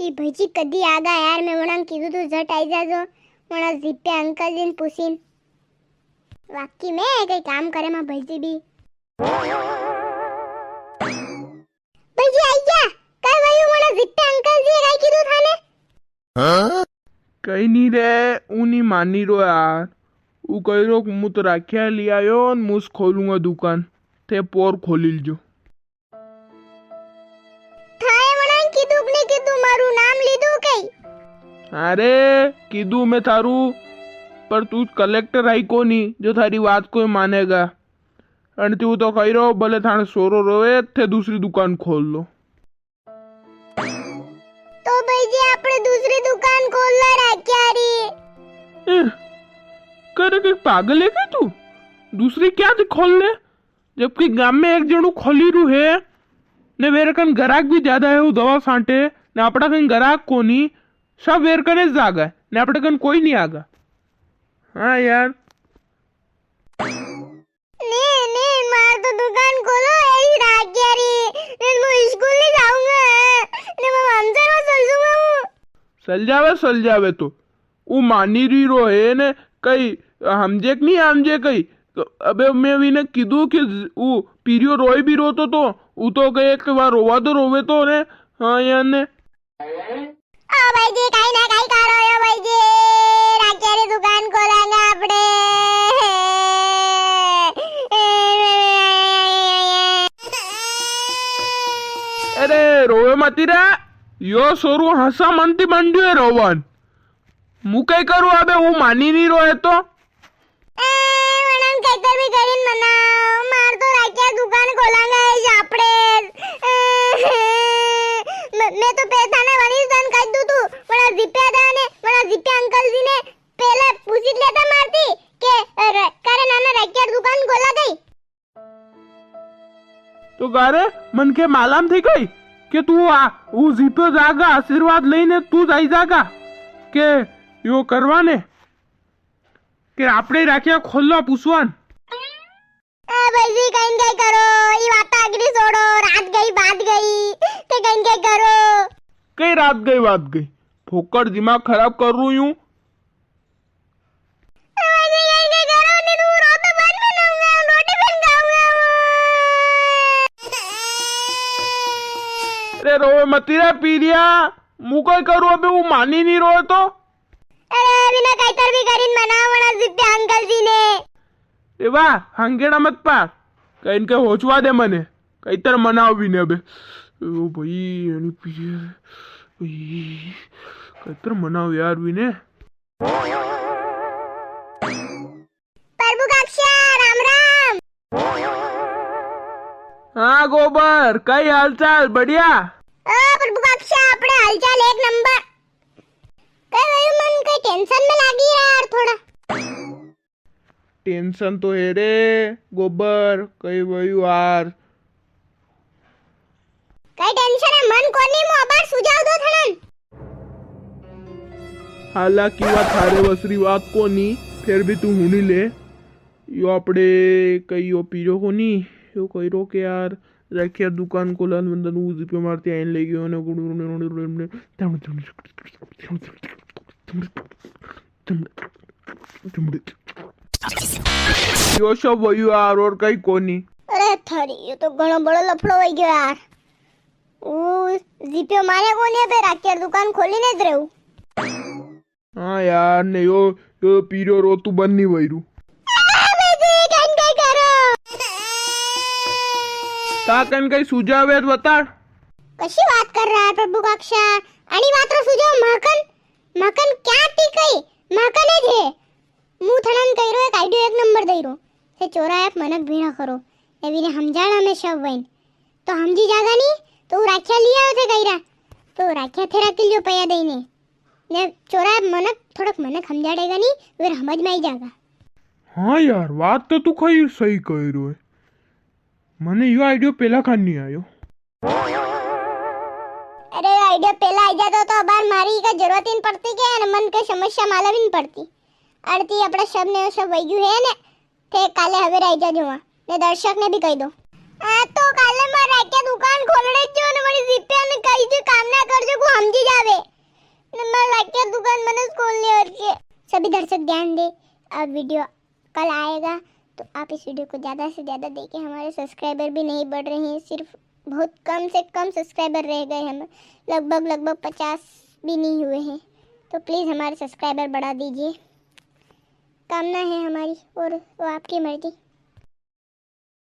ई भाईजी कदी आगा यार मैं वणा कीधुं तू झट आई जाजो वणा जीपे अंकल जीन पूछीन वाकी में कई काम करे मा भाईजी बी भाईजी आई गया काय भाई वणा जीपे अंकल जी काई कीधुं थाने कई नहीं रे ऊ नहीं मानी रो यार ऊ कही रो मु तो राखिया ले आयो न मुस खोलूंगा दुकान ते पोर खोली लीजो थाए वणा कीधुं ने कीधुं मारू नाम लीधुं कई अरे कीधु मैं थारू पर तू कलेक्टर आई कोनी जो थारी बात कोई मानेगा अन तू तो कही रो भले थाने सोरो रोए थे दूसरी दुकान खोल लो तो भाईजी आपने दूसरी दुकान खोल ला राख्या री करे के पागल है क्या तू दूसरी क्या थी खोलने जबकि गांव में एक जणू खोली रू है ने वेरे कन ग्राहक भी ज्यादा है वो दवा सांटे ने अपना कहीं ग्राहक कोनी सब वेर कने जागा ने अपने कन कोई नहीं आगा हाँ यार ने मार तो दुकान खोलो ऐसी राख्या री ने मैं स्कूल नहीं जाऊंगा ने मैं हमसे रो चल जाऊंगा सल जावे तो वो मानी री रो है ने कई हमजे नहीं हमजे कई अबे मैं भी ने कीधु कि वो पीरियो रोए भी रोतो तो वो तो कहे एक बार रोवा तो रोवे तो ने हाँ यार ने ओ भाईजी काई ना काई करो यो भाईजी राख्या री दुकान खोलांगे आपने अरे रोवे मती रे यो सोरू हसा मनती मंड्यो है रोवन मु कई करू अबे वो मानी नहीं रोए तो वणन कईतर भी करीन मनाव मार तो राख्या दुकान खोलांगे आपने मैं तो पैसा ने वणी दन कह दू तू वणा जीपे दाने वणा जीपे अंकल जी ने पहले पूछी लेता मारती के करे नाना राख्या दुकान खोला गई तो गारे मन के मालूम थी गई कि तू आ वो जीपे जागा आशीर्वाद लईने तू जाई जागा के यो करवाने के आपने राख्या खोलवा पूछवान भाईजी कहीं क्या करो ये बात अगली छोड़ो रात गई बात गई ते कहीं क्या करो कई रात गई फोकट दिमाग खराब कर रही हूँ भाईजी कहीं क्या करो नहीं तू रो तो बाद में लाऊंगा रोटी बन खाऊंगा अरे रोए मती रे पीरिया मु कई करू अबे वो मानी नहीं रोए तो अरे बिना कईतर भी करीन मनावना जिप्पे अंकल जी ने ए वाह हंगेड़ा मत पार कहीं के होचवा दे मने कईतर मनाव भी ने अबे ओ भाई यानी पीरिया भाई कईतर मनाव यार भी ने प्रभु कक्षा राम राम हाँ गोबर कई हालचाल बढ़िया ओ प्रभु कक्षा अपने हालचाल एक नंबर कई भाई मन कई टेंशन में लागी यार थोड़ा टेंशन तो है रे गोबर कई वही यार कई टेंशन है मन कोनी मो अबार सुझाव दो थनन हालांकि वा थारे वसरी बात को नहीं फिर भी तू हुनी ले यो अपने कई यो पीरो को नहीं यो कई रो के यार रखिया दुकान को लान बंदन उजी पे मारती आइन ले गयो ने यो सब वही यार और कई कोनी अरे थारी ये तो घणो बड़ो लफड़ो होई गयो यार ओ जीपे मारे कोनी पे राख्या दुकान खोली ने ज रहू हाँ यार ने यो पीरो रो तू बन नहीं वहीरू ताकन कई सुझाव है बता कशी बात कर रहा है प्रभु कक्षा आणि मात्र सुझाव माकन क्या टीकई माकन ज है मु थणन कइरो एक आइडियो एक नंबर दईरो से चोराया मनक भीणा करो एवीने समजाणा में सब वइन तो हमजी जागा नी तो राख्या लिया थे कइरा तो राख्या थे राखी लियो पया दईने ने चोराया मनक थोड़क मनक समजाड़ेगा नी फिर समझ में आई जागा हाँ यार बात तो तू कई सही कह रो है मने यो आइडियो पहला खान नहीं आयो अरे आइडिया पहला आई जाता तो बार मारी का जरूरत ही पड़ती के न मन के समस्या मालूम ही पड़ती अड़ती अपना सब ने सब वैगु है ने ते काले हवे रही जा जोवा ने दर्शक ने भी कह दो आ तो काले मार राख्या दुकान खोलने जो ने मरी जीपे ने कही जो काम ना कर जो को समझी जावे करके सभी दर्शक ध्यान दे। अब वीडियो कल आएगा तो आप इस वीडियो को ज़्यादा से ज़्यादा देखें। हमारे सब्सक्राइबर भी नहीं बढ़ रहे हैं, सिर्फ बहुत कम से कम सब्सक्राइबर रह गए हैं, लगभग 50 भी नहीं हुए हैं। तो प्लीज़ हमारे सब्सक्राइबर बढ़ा दीजिए, कामना है हमारी, और वो आपकी मर्जी।